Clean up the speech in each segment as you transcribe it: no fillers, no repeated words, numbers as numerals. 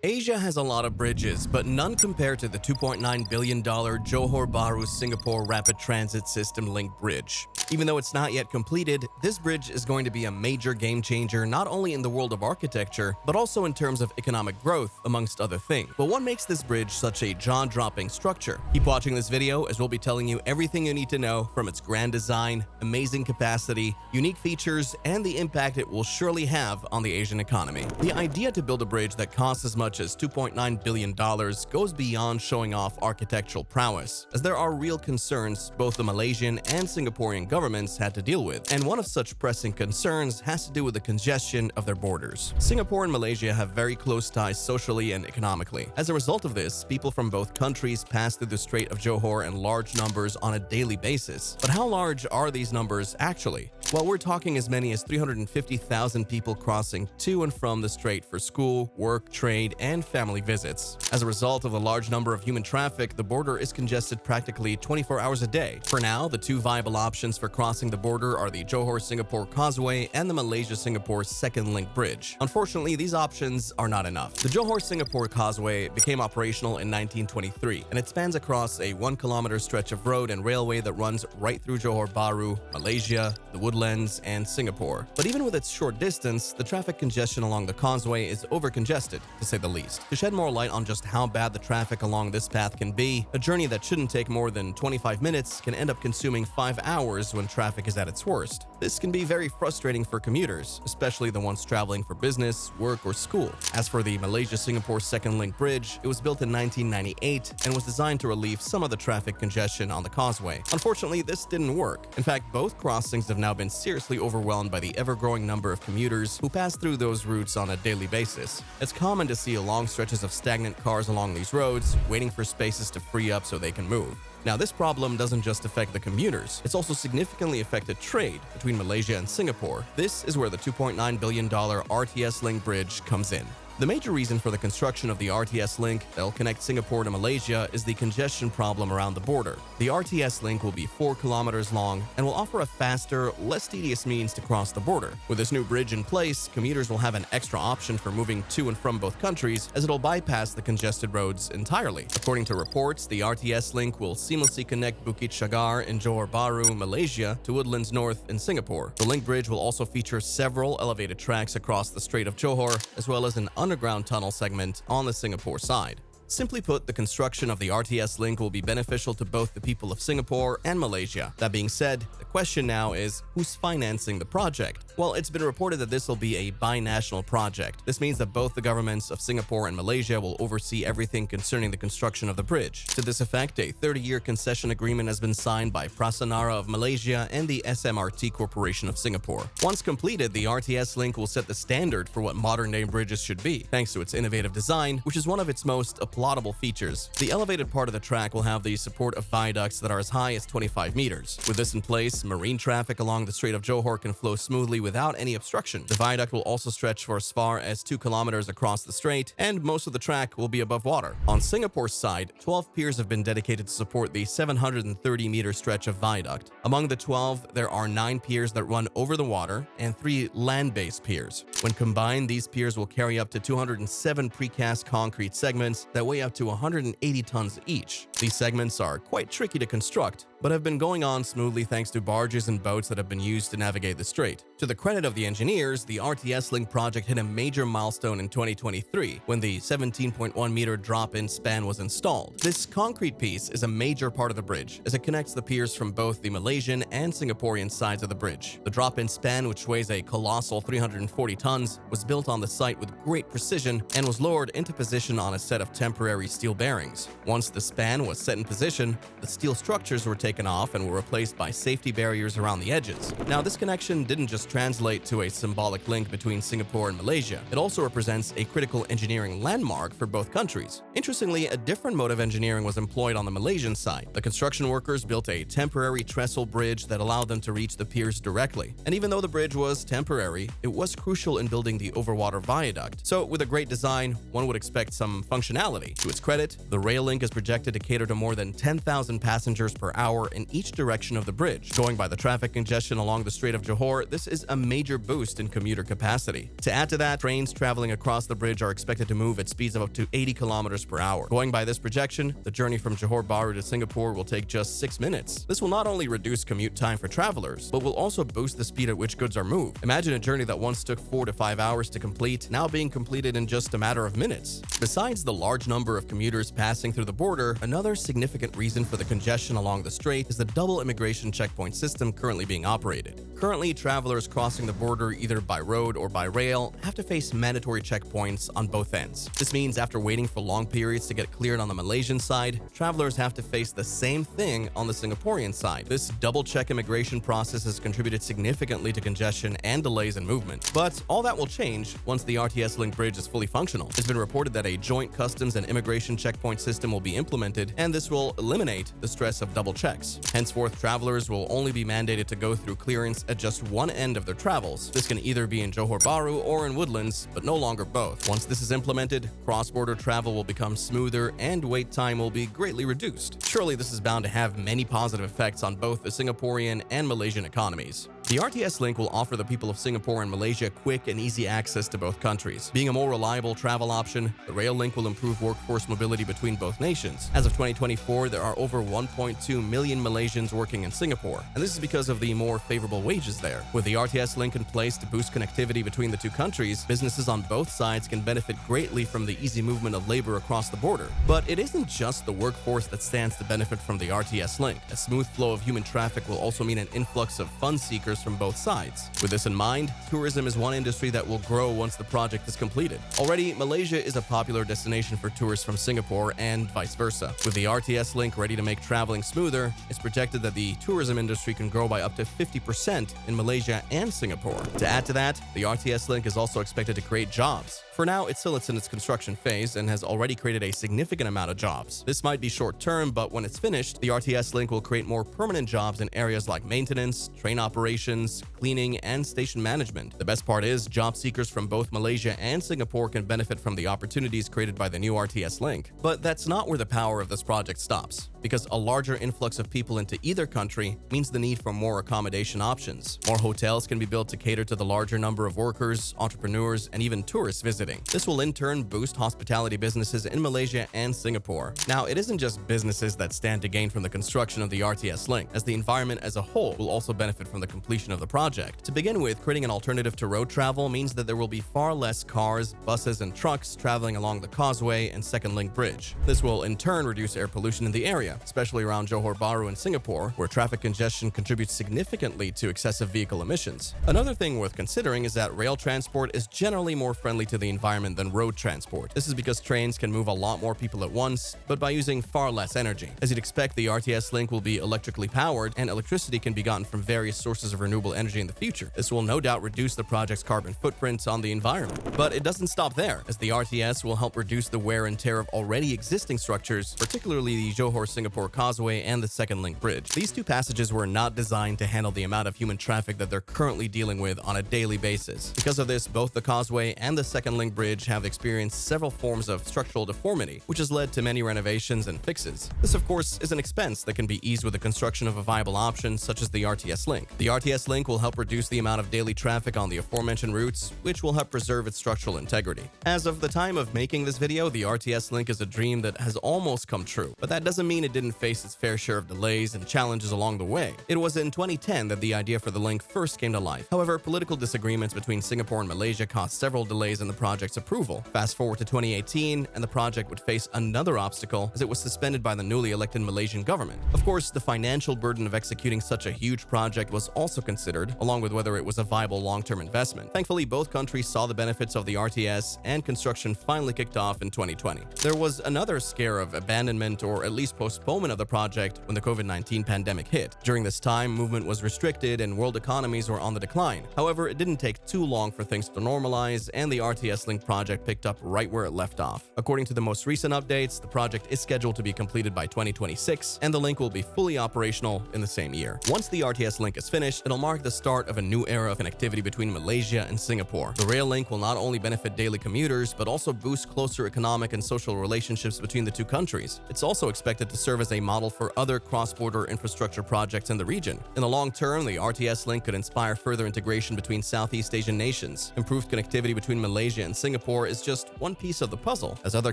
Asia has a lot of bridges, but none compare to the $2.9 billion Johor Bahru-Singapore Rapid Transit System Link Bridge. Even though it's not yet completed, this bridge is going to be a major game changer not only in the world of architecture, but also in terms of economic growth, amongst other things. But what makes this bridge such a jaw-dropping structure? Keep watching this video as we'll be telling you everything you need to know from its grand design, amazing capacity, unique features, and the impact it will surely have on the Asian economy. The idea to build a bridge that costs as much as $2.9 billion goes beyond showing off architectural prowess, as there are real concerns both the Malaysian and Singaporean governments had to deal with, and one of such pressing concerns has to do with the congestion of their borders. Singapore and Malaysia have very close ties socially and economically. As a result of this, people from both countries pass through the Strait of Johor in large numbers on a daily basis. But how large are these numbers actually? Well, we're talking as many as 350,000 people crossing to and from the strait for school, work, trade, and family visits. As a result of the large number of human traffic, the border is congested practically 24 hours a day. For now, the two viable options for crossing the border are the Johor-Singapore Causeway and the Malaysia-Singapore Second Link Bridge. Unfortunately, these options are not enough. The Johor-Singapore Causeway became operational in 1923, and it spans across a 1-kilometer stretch of road and railway that runs right through Johor Bahru, Malaysia, the Woodlands, and Singapore. But even with its short distance, the traffic congestion along the causeway is overcongested, to say the least. To shed more light on just how bad the traffic along this path can be, a journey that shouldn't take more than 25 minutes can end up consuming 5 hours when traffic is at its worst. This can be very frustrating for commuters, especially the ones traveling for business, work, or school. As for the Malaysia-Singapore Second Link Bridge, it was built in 1998 and was designed to relieve some of the traffic congestion on the causeway. Unfortunately, this didn't work. In fact, both crossings have now been seriously overwhelmed by the ever-growing number of commuters who pass through those routes on a daily basis. It's common to see long stretches of stagnant cars along these roads, waiting for spaces to free up so they can move. Now, this problem doesn't just affect the commuters, it's also significantly affected trade between Malaysia and Singapore. This is where the $2.9 billion RTS Link Bridge comes in. The major reason for the construction of the RTS link that will connect Singapore to Malaysia is the congestion problem around the border. The RTS link will be 4 kilometers long and will offer a faster, less tedious means to cross the border. With this new bridge in place, commuters will have an extra option for moving to and from both countries, as it'll bypass the congested roads entirely. According to reports, the RTS link will seamlessly connect Bukit Shagar in Johor Bahru, Malaysia, to Woodlands North in Singapore. The link bridge will also feature several elevated tracks across the Strait of Johor, as well as an underground tunnel segment on the Singapore side. Simply put, the construction of the RTS link will be beneficial to both the people of Singapore and Malaysia. That being said, the question now is, who's financing the project? Well, it's been reported that this will be a binational project. This means that both the governments of Singapore and Malaysia will oversee everything concerning the construction of the bridge. To this effect, a 30-year concession agreement has been signed by Prasanara of Malaysia and the SMRT Corporation of Singapore. Once completed, the RTS link will set the standard for what modern-day bridges should be, thanks to its innovative design, which is one of its most applaudable features. The elevated part of the track will have the support of viaducts that are as high as 25 meters. With this in place, marine traffic along the Strait of Johor can flow smoothly without any obstruction. The viaduct will also stretch for as far as 2 kilometers across the strait, and most of the track will be above water. On Singapore's side, 12 piers have been dedicated to support the 730-meter stretch of viaduct. Among the 12, there are 9 piers that run over the water and 3 land-based piers. When combined, these piers will carry up to 207 precast concrete segments that weigh up to 180 tons each. These segments are quite tricky to construct, but have been going on smoothly thanks to barges and boats that have been used to navigate the strait. To the credit of the engineers, the RTS Link project hit a major milestone in 2023 when the 17.1-meter drop-in span was installed. This concrete piece is a major part of the bridge, as it connects the piers from both the Malaysian and Singaporean sides of the bridge. The drop-in span, which weighs a colossal 340 tons, was built on the site with great precision and was lowered into position on a set of temporary steel bearings. Once the span was set in position, the steel structures were taken off and were replaced by safety barriers around the edges. Now, this connection didn't just translate to a symbolic link between Singapore and Malaysia. It also represents a critical engineering landmark for both countries. Interestingly, a different mode of engineering was employed on the Malaysian side. The construction workers built a temporary trestle bridge that allowed them to reach the piers directly. And even though the bridge was temporary, it was crucial in building the overwater viaduct. So, with a great design, one would expect some functionality. To its credit, the rail link is projected to cater to more than 10,000 passengers per hour Singapore in each direction of the bridge. Going by the traffic congestion along the Strait of Johor, this is a major boost in commuter capacity. To add to that, trains traveling across the bridge are expected to move at speeds of up to 80 kilometers per hour. Going by this projection, the journey from Johor Bahru to Singapore will take just 6 minutes. This will not only reduce commute time for travelers, but will also boost the speed at which goods are moved. Imagine a journey that once took 4 to 5 hours to complete, now being completed in just a matter of minutes. Besides the large number of commuters passing through the border, another significant reason for the congestion along the strait is the double immigration checkpoint system currently being operated. Currently, travelers crossing the border either by road or by rail have to face mandatory checkpoints on both ends. This means after waiting for long periods to get cleared on the Malaysian side, travelers have to face the same thing on the Singaporean side. This double-check immigration process has contributed significantly to congestion and delays in movement. But all that will change once the RTS Link Bridge is fully functional. It's been reported that a joint customs and immigration checkpoint system will be implemented, and this will eliminate the stress of double checks. Henceforth, travelers will only be mandated to go through clearance at just one end of their travels. This can either be in Johor Bahru or in Woodlands, but no longer both. Once this is implemented, cross-border travel will become smoother and wait time will be greatly reduced. Surely this is bound to have many positive effects on both the Singaporean and Malaysian economies. The RTS Link will offer the people of Singapore and Malaysia quick and easy access to both countries. Being a more reliable travel option, the rail link will improve workforce mobility between both nations. As of 2024, there are over 1.2 million Malaysians working in Singapore, and this is because of the more favorable wages there. With the RTS Link in place to boost connectivity between the two countries, businesses on both sides can benefit greatly from the easy movement of labor across the border. But it isn't just the workforce that stands to benefit from the RTS Link. A smooth flow of human traffic will also mean an influx of fun seekers from both sides. With this in mind, tourism is one industry that will grow once the project is completed. Already, Malaysia is a popular destination for tourists from Singapore and vice versa. With the RTS Link ready to make traveling smoother, it's projected that the tourism industry can grow by up to 50% in Malaysia and Singapore. To add to that, the RTS Link is also expected to create jobs. For now, it's still in its construction phase and has already created a significant amount of jobs. This might be short-term, but when it's finished, the RTS Link will create more permanent jobs in areas like maintenance, train operations, cleaning, and station management. The best part is, job seekers from both Malaysia and Singapore can benefit from the opportunities created by the new RTS Link. But that's not where the power of this project stops, because a larger influx of people into either country means the need for more accommodation options. More hotels can be built to cater to the larger number of workers, entrepreneurs, and even tourists visiting. This will in turn boost hospitality businesses in Malaysia and Singapore. Now, it isn't just businesses that stand to gain from the construction of the RTS Link, as the environment as a whole will also benefit from the completion of the project. To begin with, creating an alternative to road travel means that there will be far less cars, buses, and trucks traveling along the causeway and Second Link Bridge. This will in turn reduce air pollution in the area, especially around Johor Bahru and Singapore, where traffic congestion contributes significantly to excessive vehicle emissions. Another thing worth considering is that rail transport is generally more friendly to the environment than road transport. This is because trains can move a lot more people at once, but by using far less energy. As you'd expect, the RTS Link will be electrically powered, and electricity can be gotten from various sources of renewable energy in the future. This will no doubt reduce the project's carbon footprint on the environment. But it doesn't stop there, as the RTS will help reduce the wear and tear of already existing structures, particularly the Johor-Singapore Causeway and the Second Link Bridge. These two passages were not designed to handle the amount of human traffic that they're currently dealing with on a daily basis. Because of this, both the Causeway and the Second Link Bridge have experienced several forms of structural deformity, which has led to many renovations and fixes. This, of course, is an expense that can be eased with the construction of a viable option such as the RTS Link. The RTS Link will help reduce the amount of daily traffic on the aforementioned routes, which will help preserve its structural integrity. As of the time of making this video, the RTS Link is a dream that has almost come true, but that doesn't mean it didn't face its fair share of delays and challenges along the way. It was in 2010 that the idea for the link first came to life. However, political disagreements between Singapore and Malaysia caused several delays in the project's approval. Fast forward to 2018, and the project would face another obstacle as it was suspended by the newly elected Malaysian government. Of course, the financial burden of executing such a huge project was also considered, along with whether it was a viable long-term investment. Thankfully, both countries saw the benefits of the RTS, and construction finally kicked off in 2020. There was another scare of abandonment or at least postponement of the project when the COVID-19 pandemic hit. During this time, movement was restricted and world economies were on the decline. However, it didn't take too long for things to normalize, and the RTS Link project picked up right where it left off. According to the most recent updates, the project is scheduled to be completed by 2026, and the link will be fully operational in the same year. Once the RTS Link is finished, It'll mark the start of a new era of connectivity between Malaysia and Singapore. The rail link will not only benefit daily commuters, but also boost closer economic and social relationships between the two countries. It's also expected to serve as a model for other cross-border infrastructure projects in the region. In the long term, the RTS link could inspire further integration between Southeast Asian nations. Improved connectivity between Malaysia and Singapore is just one piece of the puzzle. As other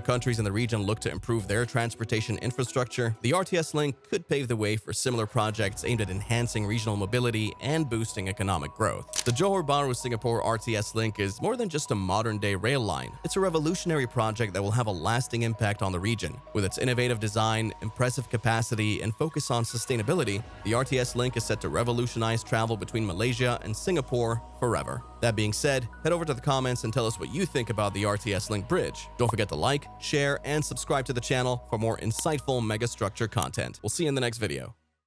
countries in the region look to improve their transportation infrastructure, the RTS link could pave the way for similar projects aimed at enhancing regional mobility and boosting economic growth. The Johor Bahru-Singapore RTS link is more than just a modern-day rail line. It's a revolutionary project that will have a lasting impact on the region. With its innovative design, impressive capacity, and focus on sustainability, the RTS link is set to revolutionize travel between Malaysia and Singapore forever. That being said, head over to the comments and tell us what you think about the RTS link bridge. Don't forget to like, share, and subscribe to the channel for more insightful megastructure content. We'll see you in the next video.